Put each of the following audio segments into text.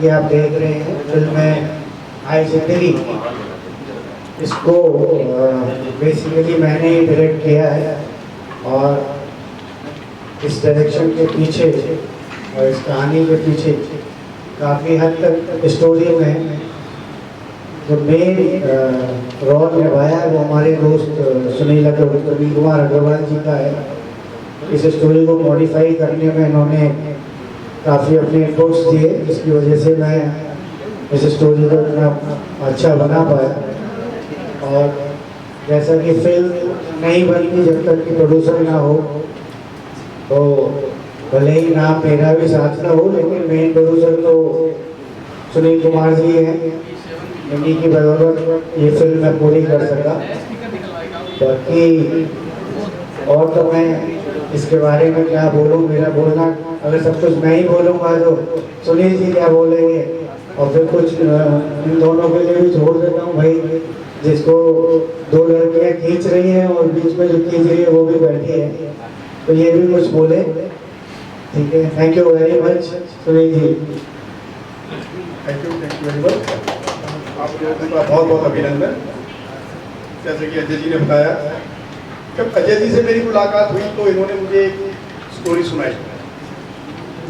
कि आप देख रहे हैं फिल्म है आई जिंदगी, इसको बेसिकली मैंने ही डायरेक्ट किया है और इस डायरेक्शन के पीछे और इस कहानी के पीछे काफ़ी हद तक स्टोरी में जो मेन रोल निभाया है वो हमारे दोस्त सुनील कुमार अग्रवाल जी का है। इस स्टोरी को मॉडिफाई करने में इन्होंने काफ़ी अपने इनपुट्स दिए, जिसकी वजह से मैं इस स्टोरी को इतना अच्छा बना पाया। और जैसा कि फिल्म नहीं बनती जब तक कि प्रोड्यूसर ना हो, तो भले ही नाम मेरा भी साथ ना हो, लेकिन मेन प्रोड्यूसर तो सुनील कुमार जी हैं। इन्हीं की बदौलत ये फिल्म मैं पूरी कर सका। बाकी और तो मैं इसके बारे में क्या बोलूँ, मेरा बोलना अगर सब कुछ मैं ही बोलूँगा तो सुनील जी क्या बोलेंगे, और फिर कुछ इन दोनों के लिए भी छोड़ देता हूँ भाई, जिसको दो लड़कियाँ खींच रही हैं और बीच में जो खींच रही है वो भी बैठी है, तो ये भी कुछ बोले। ठीक है, thank you very much Sunil ji. Thank you very much. आप लोगों का बहुत बहुत अभिनंदन। जैसे कि अजय जी ने बताया, जब अजय जी से मेरी मुलाकात हुई तो इन्होंने मुझे एक स्टोरी सुनाई।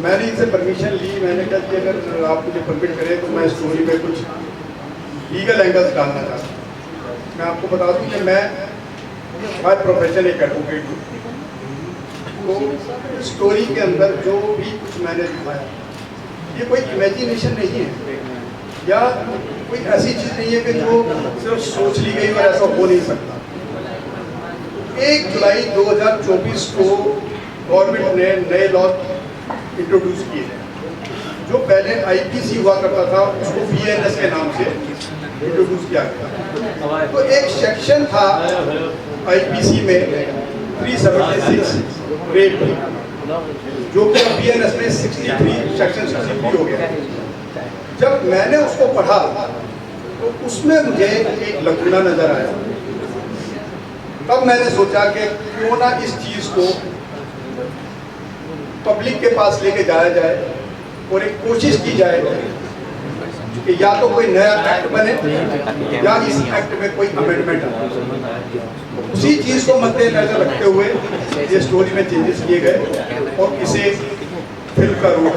मैंने इनसे परमिशन ली, मैंने कहा कि अगर आप मुझे परमिट करें तो मैं स्टोरी में कुछ लीगल एंगल्स डालना चाहता हूँ। मैं आपको बता दूँ कि मैं बाय प्रोफेशन एक एडवोकेट हूँ, तो स्टोरी के अंदर जो भी कुछ मैंने दिखाया ये कोई इमेजिनेशन नहीं है या कोई ऐसी चीज़ नहीं है कि जो सिर्फ सोच ली गई और ऐसा हो नहीं सकता। 1 जुलाई 2024 को गवर्नमेंट ने नए लॉ इंट्रोड्यूस किए हैं। जो पहले आईपीसी हुआ करता था उसको बीएनएस के नाम से इंट्रोड्यूस किया गया। तो एक सेक्शन था आईपीसी में 376 रेप, जो कि बीएनएस में 63 सेक्शन 63 हो गया। जब मैंने उसको पढ़ा तो उसमें मुझे एक लकुना नजर आया। तब मैंने सोचा कि क्यों ना इस चीज को पब्लिक के पास लेके जाया जाए और एक कोशिश की जाए कि या तो कोई नया एक्ट बने या इस एक्ट में कोई अमेंडमेंट आए। उसी चीज को मद्देनजर रखते हुए ये स्टोरी में चेंजेस किए गए और इसे फिल्म का रूप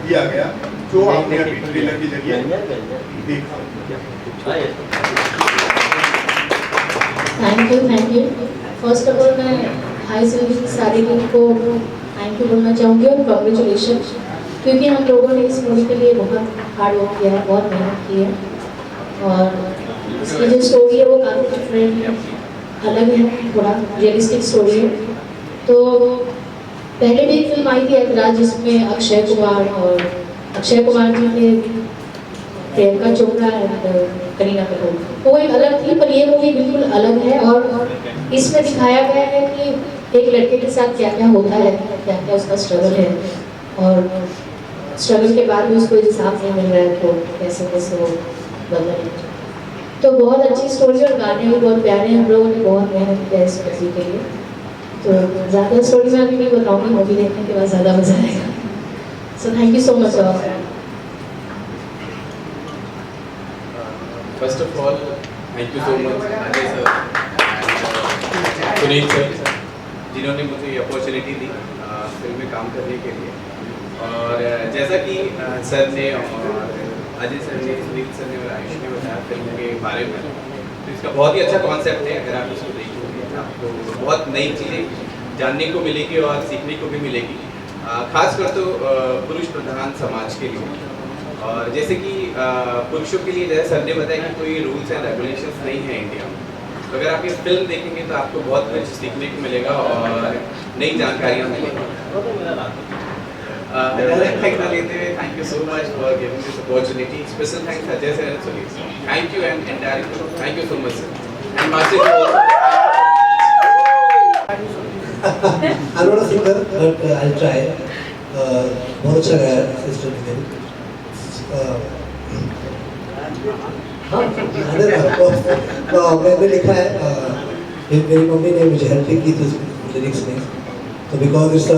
दिया गया, जो आपने अभी ट्रेलर के जरिए देखा। Thank you. First of all मैं हाई जिंदगी की सारी टीम को थैंक यू बोलना चाहूँगी और कॉन्ग्रेचुलेशन, क्योंकि हम लोगों ने इस मूवी के लिए बहुत हार्ड वर्क किया है, बहुत मेहनत की है और इसकी जो स्टोरी है वो काफ़ी डिफरेंट है, अलग है, थोड़ा रियलिस्टिक स्टोरी है। तो पहले भी एक फिल्म आई थी ऐतराज, जिसमें अक्षय कुमार जी ने प्रियंका चोपड़ा और करीना कपूर, वो एक अलग थी, पर ये मूवी बिल्कुल अलग है। और इसमें दिखाया गया है कि एक लड़के के साथ क्या क्या होता है, क्या क्या उसका स्ट्रगल है, और स्ट्रगल के बाद भी उसको इंसाफ नहीं मिल रहा है तो कैसे कैसे वो बदला है। तो बहुत अच्छी स्टोरी और गाने भी बहुत प्यारे हैं। हम लोगों ने बहुत मेहनत किया इस मूवी के लिए, तो ज़्यादा स्टोरी में अभी नहीं बताऊँगी, मूवी देखने के बाद ज़्यादा मजा आएगा। So thank you so much all. First of all, thank you so much Ajay sir and Sunil sir, जिन्होंने मुझे ये अपॉर्चुनिटी दी फिल्म में काम करने के लिए। और जैसा कि सर ने और अजय सर ने, सुनील सर ने और आयुष ने बताया फिल्म के बारे में, तो इसका बहुत ही अच्छा कॉन्सेप्ट है। अगर आप इसको देखोगे तो आपको बहुत नई चीज़ें जानने को मिलेगी और सीखने को भी मिलेगी, खासकर तो पुरुष प्रधान समाज के लिए। और जैसे कि पुरुषों के लिए जैसे सर ने बताया कि कोई रूल्स एंड रेगुलेशंस नहीं है इंडिया में, तो अगर आप ये फिल्म देखेंगे तो आपको बहुत कुछ सीखने को मिलेगा और नई जानकारियाँ मिलेंगी। Thank you so much for giving this opportunity. Special thanks Ajay sir and Sunil sir. Thank you and entire crew. Thank you so much sir. And Master also. I'm not a singer, but I'll try. बहुत अच्छा गाया sister ने। हाँ, मैंने लिखा है, मेरी mummy ने मुझे हेल्प की थी लिरिक्स में, तो बिकॉज इट्स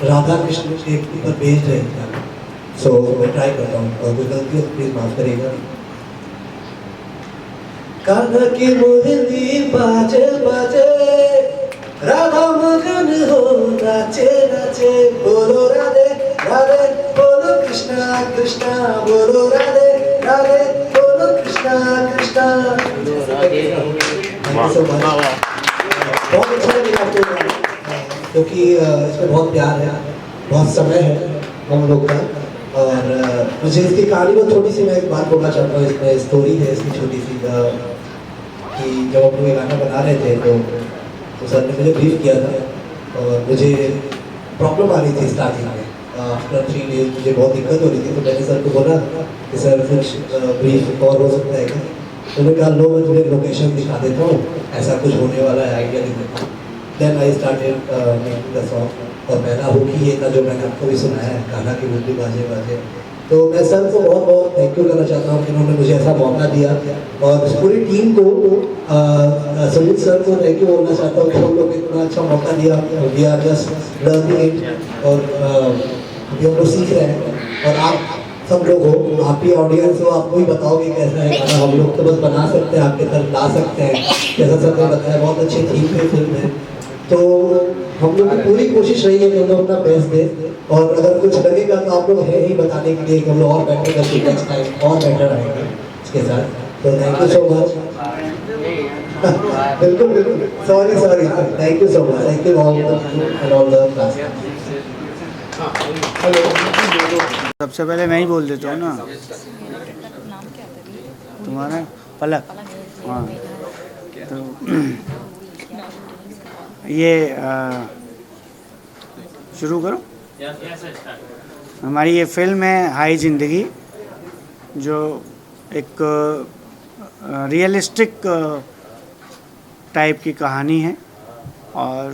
राधा कृष्ण के ऊपर बेस्ड है, सो मैं ट्राई करता हूँ और कोई गलती हो प्लीज़ माफ़ करिएगा। कान्हा की मुरली बाजे बाजे, राधा मगन हो नाचे नाचे, बोलो राधे राधे, बोलो कृष्णा कृष्णा, बोलो राधे राधे, बोलो Krishna Krishna. Thank you so much. बहुत अच्छा लगा आपको क्योंकि इसमें बहुत प्यार है, बहुत समय है हम लोग का। और मुझे इसकी कहानी में थोड़ी सी मैं एक बात बोलना चाहता हूँ। इसमें स्टोरी है इसकी छोटी सी कि जब हम लोग ये गाना बना रहे थे तो सर ने मुझे ब्रीफ किया था और मुझे प्रॉब्लम आ रही थी स्टार्टिंग में। आफ्टर 3 डेज मुझे बहुत दिक्कत हो रही थी, तो मैंने सर को बोला कि सर कुछ ब्रीफ और हो सकता है क्या? तो मैंने कहा लो मैं तुम्हें लोकेशन दिखा देता हूँ, ऐसा कुछ होने वाला है, आइडिया दे देता हूँ। Then I started making the song और पहला हुक ही ये था जो मैंने आपको भी सुनाया है, कान्हा की मुरली बाजे बाजे। तो मैं सर को बहुत बहुत थैंक यू करना चाहता हूँ कि उन्होंने मुझे ऐसा मौका दिया और पूरी टीम को सुजीत सर को थैंक यू बोलना चाहता हूँ कि हम लोग इतना अच्छा मौका दिया। We are just learning it और अभी हम लोग सीख रहे हैं। और आप सब लोग हो, आप भी ऑडियंस हो, आपको भी बताओगे कैसा है गाना। हम लोग तो बस बना सकते हैं, आपके तरफ ला सकते हैं। जैसा सर ने बताया बहुत अच्छी थीम पे फिल्म है, तो हम लोग की पूरी कोशिश रही है कि हम लोग अपना बेस्ट दें। और अगर कुछ लगेगा तो आप लोग है ही बताने के लिए कि हम लोग और बेटर करके नेक्स्ट टाइम और बेटर आएंगे इसके साथ। तो थैंक यू सो मच। बिल्कुल बिल्कुल, sorry sorry, thank you so much, thank you all and all the class. सबसे पहले मैं ही बोल देता हूँ ना, तुम्हारा पलक। हाँ, तो ये शुरू करो। हमारी ये फिल्म है हाई ज़िंदगी, जो एक रियलिस्टिक टाइप की कहानी है। और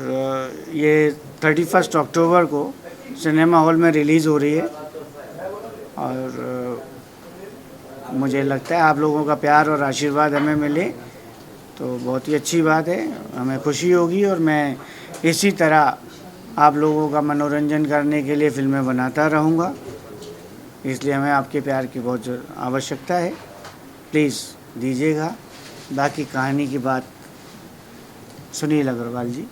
ये 31 अक्टूबर को सिनेमा हॉल में रिलीज़ हो रही है। और मुझे लगता है आप लोगों का प्यार और आशीर्वाद हमें मिले तो बहुत ही अच्छी बात है, हमें खुशी होगी। और मैं इसी तरह आप लोगों का मनोरंजन करने के लिए फ़िल्में बनाता रहूँगा, इसलिए हमें आपके प्यार की बहुत आवश्यकता है। प्लीज़ दीजिएगा। बाकी कहानी की बात सुनील अग्रवाल जी।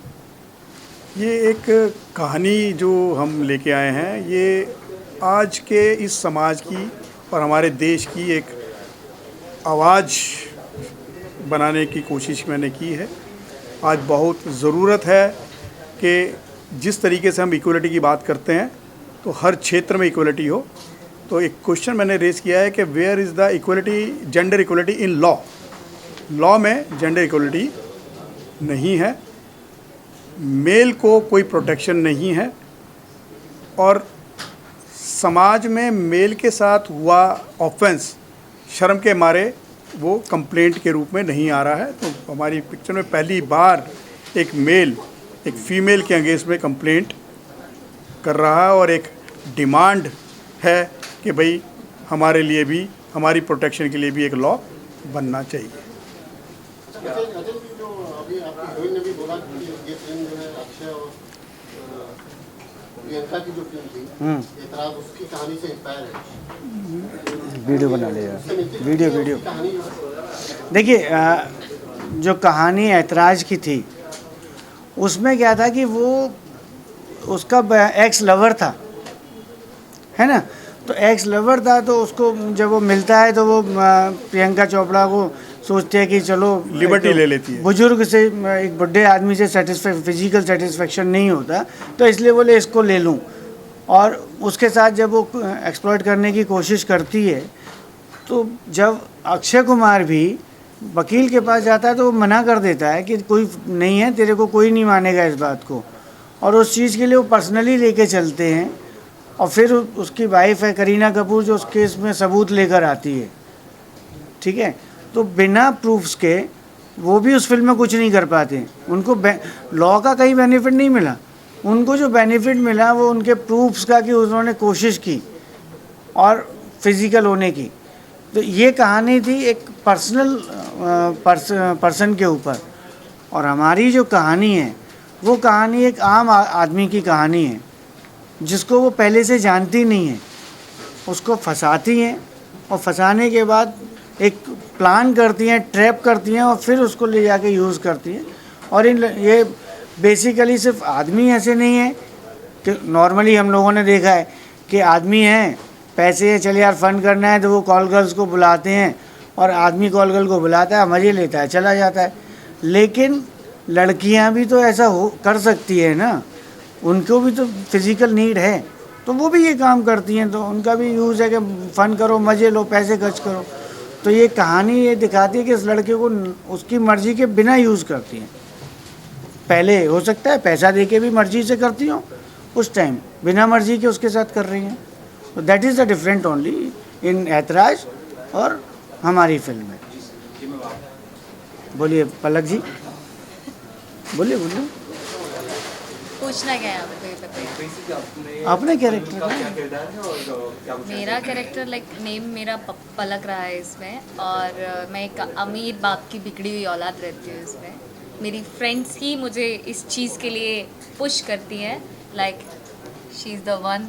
ये एक कहानी जो हम लेके आए हैं, ये आज के इस समाज की और हमारे देश की एक आवाज़ बनाने की कोशिश मैंने की है। आज बहुत ज़रूरत है कि जिस तरीके से हम इक्वलिटी की बात करते हैं तो हर क्षेत्र में इक्वलिटी हो। तो एक क्वेश्चन मैंने रेज़ किया है कि where is the equality, gender equality in law. Law में जेंडर इक्वलिटी नहीं है, मेल को कोई प्रोटेक्शन नहीं है और समाज में मेल के साथ हुआ ऑफेंस शर्म के मारे वो कंप्लेंट के रूप में नहीं आ रहा है। तो हमारी पिक्चर में पहली बार एक मेल एक फ़ीमेल के अगेंस्ट में कंप्लेंट कर रहा है और एक डिमांड है कि भाई हमारे लिए भी, हमारी प्रोटेक्शन के लिए भी एक लॉ बनना चाहिए। जो अभी आपकी हीरोइन ने भी बोला कि ये फिल्म जो है अक्षय और प्रियंका की जो फिल्म थी एतराज, उसकी कहानी से इंस्पायर है। वीडियो बना ले यार, वीडियो। देखिए, जो कहानी ऐतराज की थी उसमें क्या था कि वो उसका एक्स लवर था, है ना। तो एक्स लवर था तो उसको जब वो मिलता है तो वो प्रियंका चोपड़ा को सोचते हैं कि चलो लिबर्टी ले लेती है। बुजुर्ग से, एक बुढ़े आदमी से फिजिकल सेटिस्फेक्शन नहीं होता, तो इसलिए बोले इसको ले लूँ। और उसके साथ जब वो एक्सप्लॉइट करने की कोशिश करती है तो जब अक्षय कुमार भी वकील के पास जाता है तो वो मना कर देता है कि कोई नहीं है, तेरे को कोई नहीं मानेगा इस बात को। और उस चीज़ के लिए वो पर्सनली लेके चलते हैं। और फिर उसकी वाइफ है करीना कपूर जो उस केस में सबूत लेकर आती है, ठीक है। तो बिना प्रूफ्स के वो भी उस फिल्म में कुछ नहीं कर पाते। उनको लॉ का कहीं बेनिफिट नहीं मिला, उनको जो बेनिफिट मिला वो उनके प्रूफ्स का कि उन्होंने कोशिश की और फिज़िकल होने की। तो ये कहानी थी एक पर्सन के ऊपर। और हमारी जो कहानी है वो कहानी एक आम आदमी की कहानी है जिसको वो पहले से जानती नहीं है। उसको फंसाती हैं और फंसाने के बाद एक प्लान करती हैं, ट्रैप करती हैं और फिर उसको ले जाके यूज़ करती हैं। और ये बेसिकली सिर्फ आदमी ऐसे नहीं है कि नॉर्मली हम लोगों ने देखा है कि आदमी हैं, पैसे हैं, चल यार फ़न करना है तो वो कॉल गर्ल्स को बुलाते हैं और आदमी कॉल गर्ल को बुलाता है, मज़े लेता है, चला जाता है। लेकिन लड़कियां भी तो ऐसा कर सकती है ना, उनको भी तो फिज़िकल नीड है, तो वो भी ये काम करती हैं, तो उनका भी यूज़ है कि फ़न करो, मज़े लो, पैसे खर्च करो। तो ये कहानी ये दिखाती है कि इस लड़के को उसकी मर्ज़ी के बिना यूज़ करती हैं। पहले हो सकता है पैसा दे के भी मर्ज़ी से करती हो, उस टाइम बिना मर्ज़ी के उसके साथ कर रही हैं। तो that is the different only in ऐतराज और हमारी फिल्म में। बोलिए पलक जी, बोलिए बोलिए। पूछना क्या है आपको, ये बताइए। अपने कैरेक्टर का मेरा कैरेक्टर नेम मेरा पलक रहा है इसमें, और मैं एक अमीर बाप की बिगड़ी हुई औलाद रहती हूँ इसमें। मेरी फ्रेंड्स ही मुझे इस चीज़ के लिए पुश करती हैं, शी इज़ द वन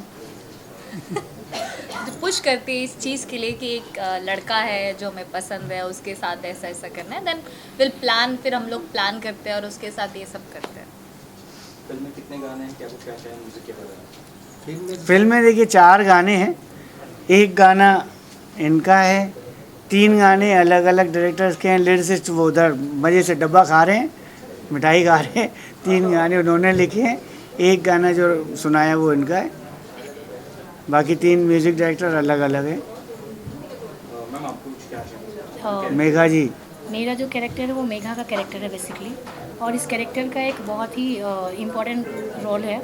जो पुश करती है इस चीज़ के लिए कि एक लड़का है जो हमें पसंद है, उसके साथ ऐसा ऐसा करना है। देन विल प्लान, फिर हम लोग प्लान करते हैं और उसके साथ ये सब करते हैं। फिल्म में कितने गाने हैं, क्या कुछ कहते हैं, म्यूजिक के बारे में? फिल्म में देखिए 4 गाने हैं, एक गाना इनका है, 3 गाने अलग अलग डायरेक्टर्स के हैं। लिरिसिस्ट वो उधर मज़े से डब्बा खा रहे हैं, मिठाई खा रहे हैं। 3 गाने उन्होंने लिखे हैं, एक गाना जो सुनाया वो इनका है, बाकी 3 म्यूजिक डायरेक्टर अलग अलग हैं। मैम आपको कुछ क्या चाहिए? हाँ, मेघा जी, मेरा जो कैरेक्टर है वो मेघा का कैरेक्टर है बेसिकली, और इस कैरेक्टर का एक बहुत ही इम्पॉर्टेंट रोल है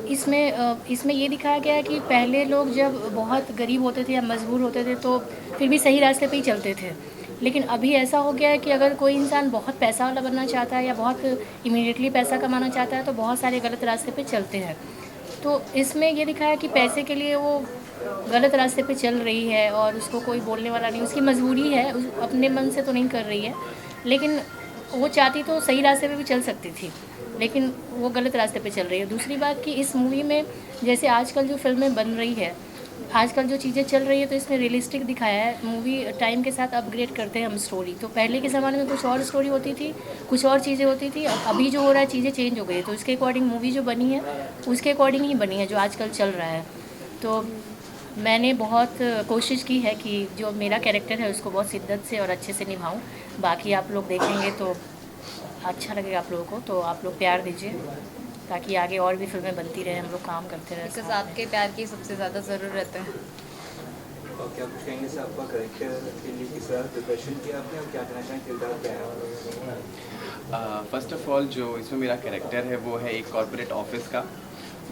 इसमें ये दिखाया गया है कि पहले लोग जब बहुत गरीब होते थे या मजबूर होते थे तो फिर भी सही रास्ते पे ही चलते थे। लेकिन अभी ऐसा हो गया है कि अगर कोई इंसान बहुत पैसा वाला बनना चाहता है या बहुत इमीडिएटली पैसा कमाना चाहता है तो बहुत सारे गलत रास्ते पे चलते हैं। तो इसमें ये दिखाया कि पैसे के लिए वो गलत रास्ते पे चल रही है और उसको कोई बोलने वाला नहीं, उसकी मजबूरी है, अपने मन से तो नहीं कर रही है, लेकिन वो चाहती तो सही रास्ते पे भी चल सकती थी, लेकिन वो गलत रास्ते पे चल रही है। दूसरी बात कि इस मूवी में जैसे आजकल जो फिल्में बन रही है, आजकल जो चीज़ें चल रही है, तो इसमें रियलिस्टिक दिखाया है। मूवी टाइम के साथ अपग्रेड करते हैं हम स्टोरी। तो पहले के ज़माने में कुछ और स्टोरी होती थी, कुछ और चीज़ें होती थी, अभी जो हो रहा है चीज़ें चेंज हो गई है। तो उसके अकॉर्डिंग मूवी जो बनी है उसके अकॉर्डिंग ही बनी है जो आजकल चल रहा है। तो मैंने बहुत कोशिश की है कि जो मेरा कैरेक्टर है उसको बहुत शिद्दत से और अच्छे से निभाऊं। बाकी आप लोग देखेंगे तो अच्छा लगेगा आप लोगों को, तो आप लोग प्यार दीजिए ताकि आगे और भी फिल्में बनती रहे, हम लोग काम करते रहे। बिकॉज आपके प्यार की सबसे ज़्यादा ज़रूरत है। और क्या कुछ कहेंगे सर, आपका कैरेक्टर के लिए किस तरह प्रिपरेशन किया आपने और क्या कहना चाहें, किरदार क्या है? फर्स्ट ऑफ ऑल जो इसमें मेरा कैरेक्टर है वो है एक कॉर्पोरेट ऑफिस का,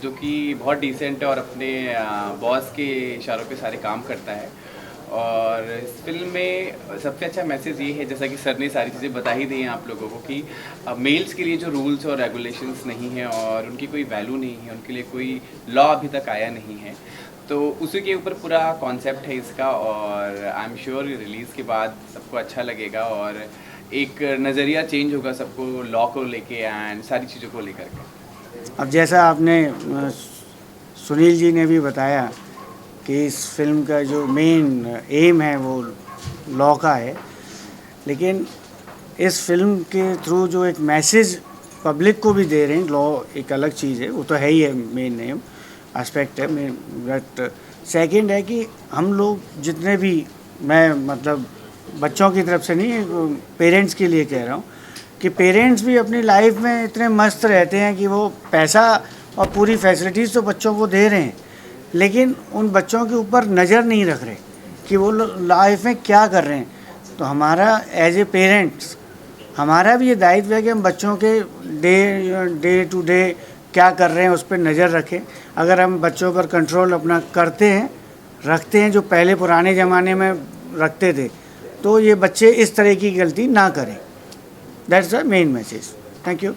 जो कि बहुत डिसेंट है और अपने बॉस के इशारों पे सारे काम करता है। और इस फिल्म में सबसे अच्छा मैसेज ये है, जैसा कि सर ने सारी चीज़ें बता ही दी हैं आप लोगों को, कि मेल्स के लिए जो रूल्स और रेगुलेशंस नहीं हैं और उनकी कोई वैल्यू नहीं है, उनके लिए कोई लॉ अभी तक आया नहीं है, तो उसी के ऊपर पूरा कॉन्सेप्ट है इसका। और आई एम श्योर रिलीज़ के बाद सबको अच्छा लगेगा और एक नज़रिया चेंज होगा सबको लॉ को लेके एंड सारी चीज़ों को लेकर के। अब जैसा आपने सुनील जी ने भी बताया कि इस फिल्म का जो मेन एम है वो लॉ का है, लेकिन इस फिल्म के थ्रू जो एक मैसेज पब्लिक को भी दे रहे हैं, लॉ एक अलग चीज़ है, वो तो है ही है, मेन एम एस्पेक्ट है। बट सेकंड है कि हम लोग जितने भी, मैं मतलब बच्चों की तरफ से नहीं, पेरेंट्स के लिए कह रहा हूँ कि पेरेंट्स भी अपनी लाइफ में इतने मस्त रहते हैं कि वो पैसा और पूरी फैसिलिटीज़ तो बच्चों को दे रहे हैं, लेकिन उन बच्चों के ऊपर नज़र नहीं रख रहे कि वो लाइफ में क्या कर रहे हैं। तो हमारा एज ए पेरेंट्स हमारा भी ये दायित्व है कि हम बच्चों के डे टू डे क्या कर रहे हैं उस पर नज़र रखें। अगर हम बच्चों पर कंट्रोल अपना करते हैं, रखते हैं, जो पहले पुराने ज़माने में रखते थे, तो ये बच्चे इस तरह की गलती ना करें। That's the main message. Thank you.